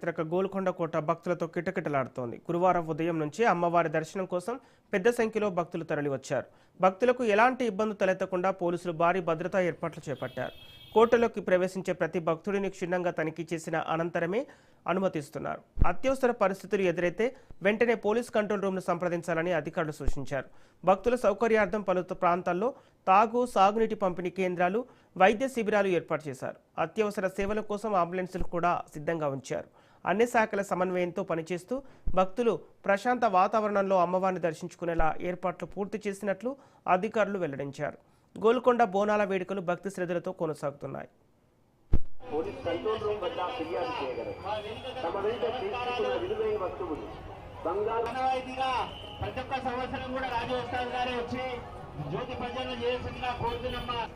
గోల్కొండ కోట భక్తులతో కిటకిటలాడుతోంది. గురువారం ఉదయం నుంచి అమ్మవారి దర్శనం కోసం పెద్ద సంఖ్యలో భక్తులు తరలివచ్చారు. భక్తులకు ఎలాంటి ఇబ్బంది తలెత్తకుండా పోలీసులు భారీ భద్రతా ఏర్పాట్లు చేపట్టారు. కోటలోకి ప్రవేశించే ప్రతి భక్తుడిని క్షుణ్ణంగా తనిఖీ చేసిన అనంతరమే అనుమతిస్తున్నారు. అత్యవసర పరిస్థితులు ఎదురైతే వెంటనే పోలీస్ కంట్రోల్ రూమ్ను సంప్రదించాలని అధికారులు సూచించారు. భక్తుల సౌకర్యార్థం పలు ప్రాంతాల్లో సాగునీటి పంపిణీ కేంద్రాలు, వైద్య శిబిరాలు ఏర్పాటు చేశారు. అత్యవసర సేవల కోసం అంబులెన్సులు కూడా సిద్ధంగా ఉంచారు. అన్ని శాఖల సమన్వయంతో పనిచేస్తూ భక్తులు ప్రశాంత వాతావరణంలో అమ్మవారిని దర్శించుకునేలా ఏర్పాట్లు పూర్తి చేసినట్లు అధికారులు వెల్లడించారు. గోల్కొండ బోనాల వేడుకలు భక్తి శ్రద్ధలతో కొనసాగుతున్నాయి. పోలీస్ కంట్రోల్ రూమ్ వద్ద ఫిర్యాదు చేయగలరు. తమ వెంట తీసుకున్న విలువైన వస్తువులు ప్రతి ఒక్క సంవత్సరం కూడా రాజు గారే వచ్చి జ్యోతి ప్రజలను చేయాల్సిందిగా కోరుతున్నామ్మా.